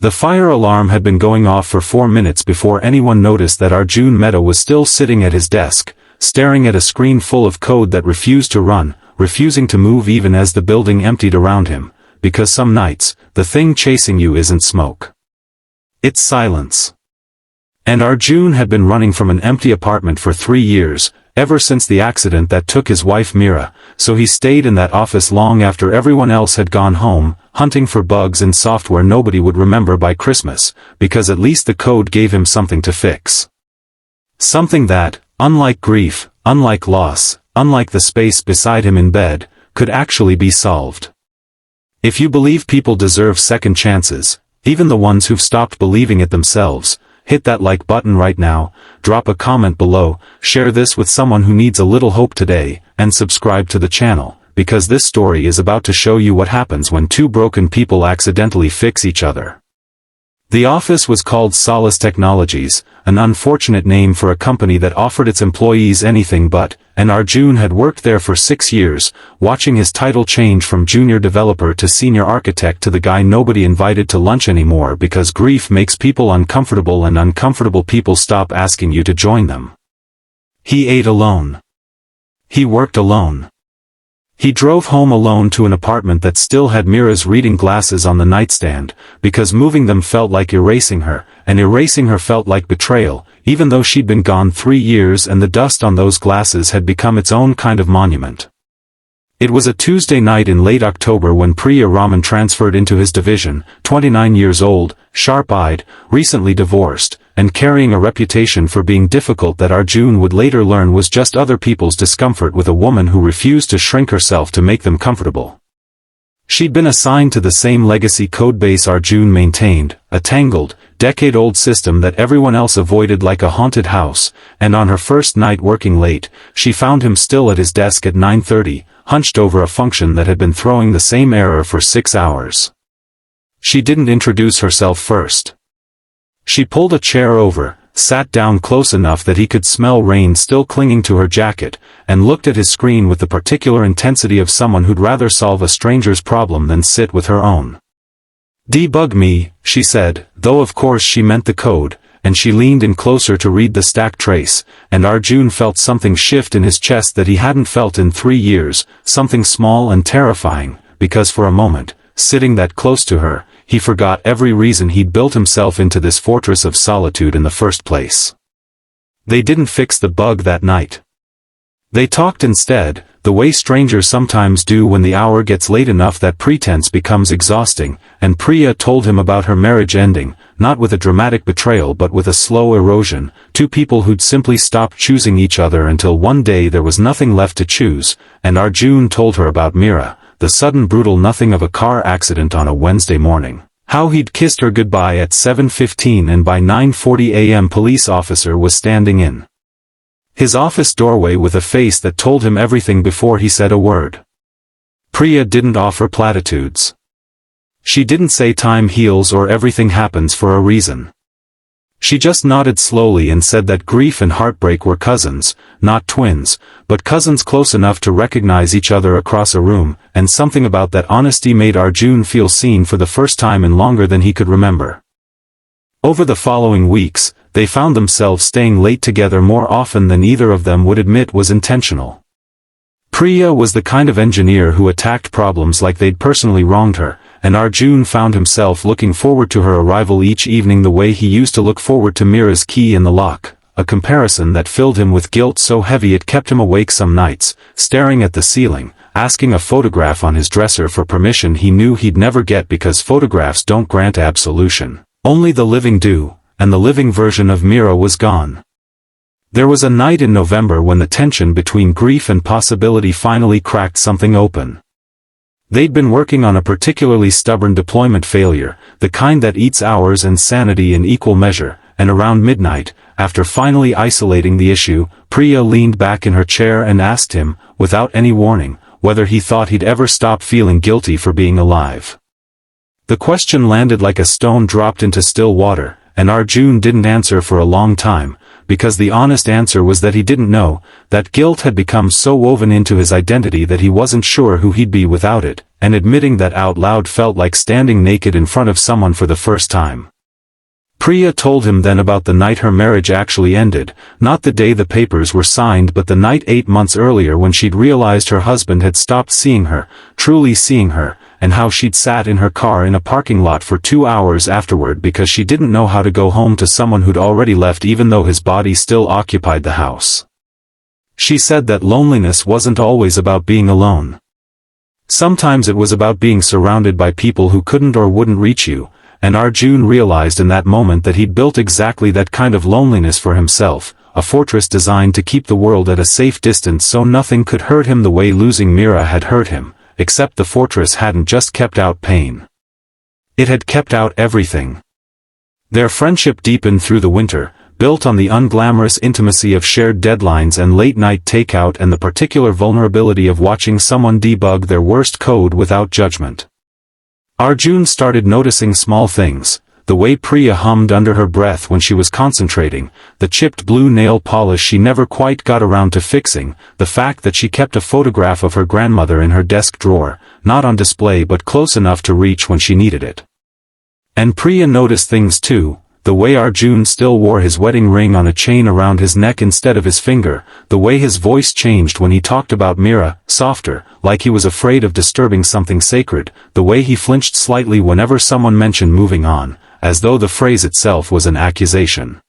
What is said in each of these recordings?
The fire alarm had been going off for 4 minutes before anyone noticed that Arjun Mehta was still sitting at his desk, staring at a screen full of code that refused to run, refusing to move even as the building emptied around him, because some nights, the thing chasing you isn't smoke. It's silence. And Arjun had been running from an empty apartment for 3 years, ever since the accident that took his wife Mira, so he stayed in that office long after everyone else had gone home, hunting for bugs in software nobody would remember by Christmas, because at least the code gave him something to fix. Something that, unlike grief, unlike loss, unlike the space beside him in bed, could actually be solved. If you believe people deserve second chances, even the ones who've stopped believing it themselves, hit that like button right now, drop a comment below, share this with someone who needs a little hope today, and subscribe to the channel, because this story is about to show you what happens when two broken people accidentally fix each other. The office was called Solace Technologies, an unfortunate name for a company that offered its employees anything but, and Arjun had worked there for 6 years, watching his title change from junior developer to senior architect to the guy nobody invited to lunch anymore because grief makes people uncomfortable and uncomfortable people stop asking you to join them. He ate alone. He worked alone. He drove home alone to an apartment that still had Mira's reading glasses on the nightstand, because moving them felt like erasing her, and erasing her felt like betrayal, even though she'd been gone 3 years and the dust on those glasses had become its own kind of monument. It was a Tuesday night in late October when Priya Raman transferred into his division, 29 years old, sharp-eyed, recently divorced, and carrying a reputation for being difficult that Arjun would later learn was just other people's discomfort with a woman who refused to shrink herself to make them comfortable. She'd been assigned to the same legacy codebase Arjun maintained, a tangled, decade-old system that everyone else avoided like a haunted house, and on her first night working late, she found him still at his desk at 9:30, hunched over a function that had been throwing the same error for 6 hours. She didn't introduce herself first. She pulled a chair over, sat down close enough that he could smell rain still clinging to her jacket, and looked at his screen with the particular intensity of someone who'd rather solve a stranger's problem than sit with her own. "Debug me," she said, though of course she meant the code, and she leaned in closer to read the stack trace, and Arjun felt something shift in his chest that he hadn't felt in 3 years, something small and terrifying, because for a moment, sitting that close to her, he forgot every reason he'd built himself into this fortress of solitude in the first place. They didn't fix the bug that night. They talked instead, the way strangers sometimes do when the hour gets late enough that pretense becomes exhausting, and Priya told him about her marriage ending, not with a dramatic betrayal but with a slow erosion, two people who'd simply stopped choosing each other until one day there was nothing left to choose, and Arjun told her about Mira, the sudden brutal nothing of a car accident on a Wednesday morning, how he'd kissed her goodbye at 7:15 and by 9:40 a.m. police officer was standing in his office doorway with a face that told him everything before he said a word. Priya didn't offer platitudes. She didn't say time heals or everything happens for a reason. She just nodded slowly and said that grief and heartbreak were cousins, not twins, but cousins close enough to recognize each other across a room, and something about that honesty made Arjun feel seen for the first time in longer than he could remember. Over the following weeks, they found themselves staying late together more often than either of them would admit was intentional. Priya was the kind of engineer who attacked problems like they'd personally wronged her, and Arjun found himself looking forward to her arrival each evening the way he used to look forward to Mira's key in the lock, a comparison that filled him with guilt so heavy it kept him awake some nights, staring at the ceiling, asking a photograph on his dresser for permission he knew he'd never get because photographs don't grant absolution. Only the living do, and the living version of Mira was gone. There was a night in November when the tension between grief and possibility finally cracked something open. They'd been working on a particularly stubborn deployment failure, the kind that eats hours and sanity in equal measure, and around midnight, after finally isolating the issue, Priya leaned back in her chair and asked him, without any warning, whether he thought he'd ever stop feeling guilty for being alive. The question landed like a stone dropped into still water, and Arjun didn't answer for a long time, because the honest answer was that he didn't know, that guilt had become so woven into his identity that he wasn't sure who he'd be without it, and admitting that out loud felt like standing naked in front of someone for the first time. Priya told him then about the night her marriage actually ended, not the day the papers were signed but the night 8 months earlier when she'd realized her husband had stopped seeing her, truly seeing her, and how she'd sat in her car in a parking lot for 2 hours afterward because she didn't know how to go home to someone who'd already left even though his body still occupied the house. She said that loneliness wasn't always about being alone. Sometimes it was about being surrounded by people who couldn't or wouldn't reach you, and Arjun realized in that moment that he'd built exactly that kind of loneliness for himself, a fortress designed to keep the world at a safe distance so nothing could hurt him the way losing Mira had hurt him, except the fortress hadn't just kept out pain. It had kept out everything. Their friendship deepened through the winter, built on the unglamorous intimacy of shared deadlines and late-night takeout and the particular vulnerability of watching someone debug their worst code without judgment. Arjun started noticing small things, the way Priya hummed under her breath when she was concentrating, the chipped blue nail polish she never quite got around to fixing, the fact that she kept a photograph of her grandmother in her desk drawer, not on display but close enough to reach when she needed it. And Priya noticed things too, the way Arjun still wore his wedding ring on a chain around his neck instead of his finger, the way his voice changed when he talked about Mira, softer, like he was afraid of disturbing something sacred, the way he flinched slightly whenever someone mentioned moving on, as though the phrase itself was an accusation.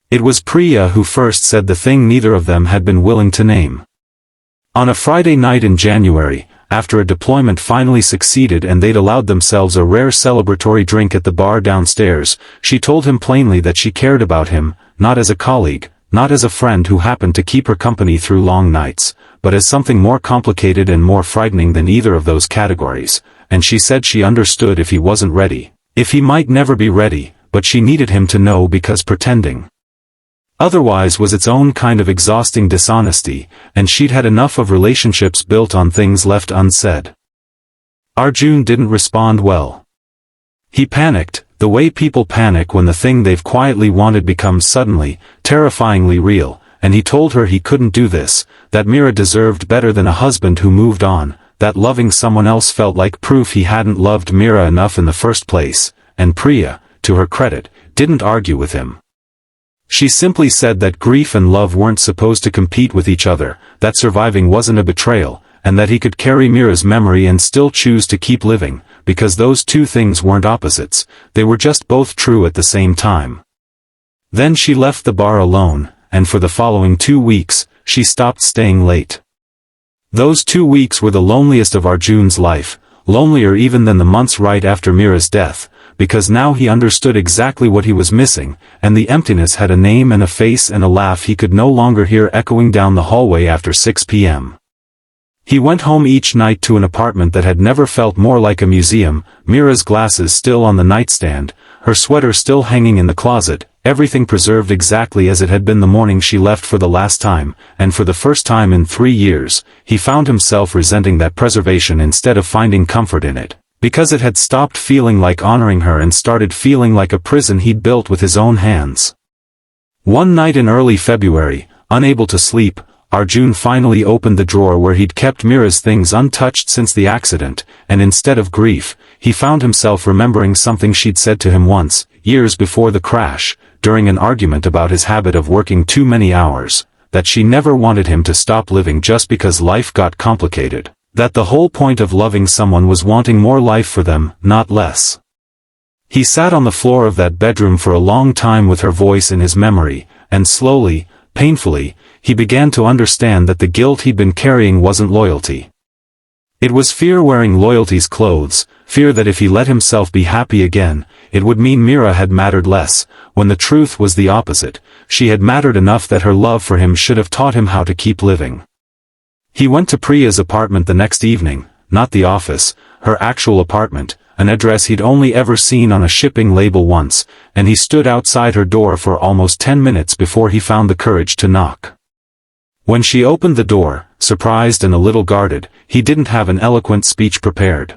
It was Priya who first said the thing neither of them had been willing to name. On a Friday night in January, after a deployment finally succeeded and they'd allowed themselves a rare celebratory drink at the bar downstairs, she told him plainly that she cared about him, not as a colleague, not as a friend who happened to keep her company through long nights, but as something more complicated and more frightening than either of those categories, and she said she understood if he wasn't ready, if he might never be ready, but she needed him to know because pretending otherwise was its own kind of exhausting dishonesty, and she'd had enough of relationships built on things left unsaid. Arjun didn't respond well. He panicked, the way people panic when the thing they've quietly wanted becomes suddenly, terrifyingly real, and he told her he couldn't do this, that Mira deserved better than a husband who moved on, that loving someone else felt like proof he hadn't loved Mira enough in the first place, and Priya, to her credit, didn't argue with him. She simply said that grief and love weren't supposed to compete with each other, that surviving wasn't a betrayal, and that he could carry Mira's memory and still choose to keep living, because those two things weren't opposites, they were just both true at the same time. Then she left the bar alone, and for the following 2 weeks, she stopped staying late. Those 2 weeks were the loneliest of Arjun's life, lonelier even than the months right after Mira's death, because now he understood exactly what he was missing, and the emptiness had a name and a face and a laugh he could no longer hear echoing down the hallway after 6 p.m. He went home each night to an apartment that had never felt more like a museum, Mira's glasses still on the nightstand, her sweater still hanging in the closet, everything preserved exactly as it had been the morning she left for the last time, and for the first time in 3 years, he found himself resenting that preservation instead of finding comfort in it, because it had stopped feeling like honoring her and started feeling like a prison he'd built with his own hands. One night in early February, unable to sleep, Arjun finally opened the drawer where he'd kept Mira's things untouched since the accident, and instead of grief, he found himself remembering something she'd said to him once, years before the crash, during an argument about his habit of working too many hours, that she never wanted him to stop living just because life got complicated, that the whole point of loving someone was wanting more life for them, not less. He sat on the floor of that bedroom for a long time with her voice in his memory, and slowly, painfully, he began to understand that the guilt he'd been carrying wasn't loyalty. It was fear wearing loyalty's clothes, fear that if he let himself be happy again, it would mean Mira had mattered less, when the truth was the opposite, she had mattered enough that her love for him should have taught him how to keep living. He went to Priya's apartment the next evening, not the office, her actual apartment, an address he'd only ever seen on a shipping label once, and he stood outside her door for almost 10 minutes before he found the courage to knock. When she opened the door, surprised and a little guarded, he didn't have an eloquent speech prepared.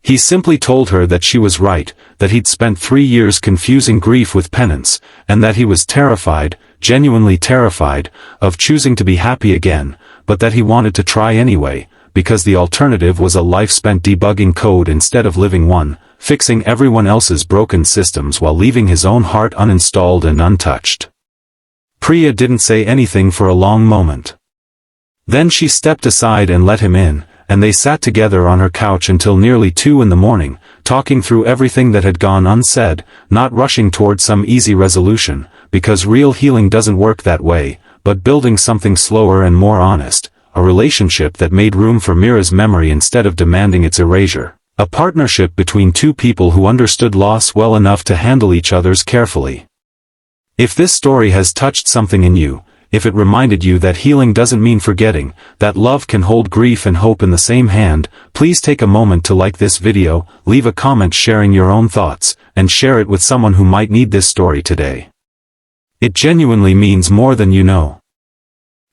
He simply told her that she was right, that he'd spent 3 years confusing grief with penance, and that he was terrified, genuinely terrified, of choosing to be happy again, but that he wanted to try anyway, because the alternative was a life spent debugging code instead of living one, fixing everyone else's broken systems while leaving his own heart uninstalled and untouched. Priya didn't say anything for a long moment. Then she stepped aside and let him in, and they sat together on her couch until nearly 2 in the morning, talking through everything that had gone unsaid, not rushing toward some easy resolution, because real healing doesn't work that way, but building something slower and more honest, a relationship that made room for Mira's memory instead of demanding its erasure, a partnership between two people who understood loss well enough to handle each other's carefully. If this story has touched something in you, if it reminded you that healing doesn't mean forgetting, that love can hold grief and hope in the same hand, please take a moment to like this video, leave a comment sharing your own thoughts, and share it with someone who might need this story today. It genuinely means more than you know.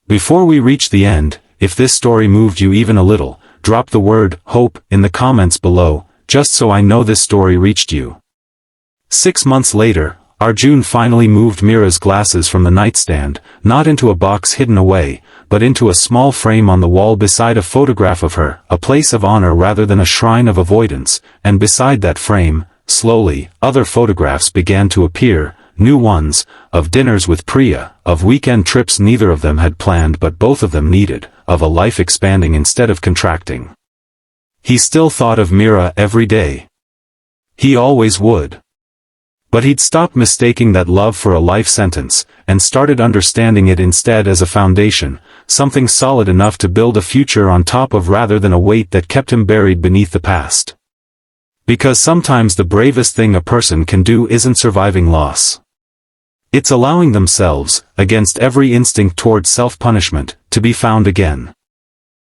Before we reach the end, if this story moved you even a little, drop the word hope in the comments below, just so I know this story reached you. 6 months later, Arjun finally moved Mira's glasses from the nightstand, not into a box hidden away, but into a small frame on the wall beside a photograph of her, a place of honor rather than a shrine of avoidance, and beside that frame, slowly, other photographs began to appear, new ones, of dinners with Priya, of weekend trips neither of them had planned but both of them needed, of a life expanding instead of contracting. He still thought of Mira every day. He always would. But he'd stopped mistaking that love for a life sentence, and started understanding it instead as a foundation, something solid enough to build a future on top of rather than a weight that kept him buried beneath the past. Because sometimes the bravest thing a person can do isn't surviving loss. It's allowing themselves, against every instinct toward self-punishment, to be found again.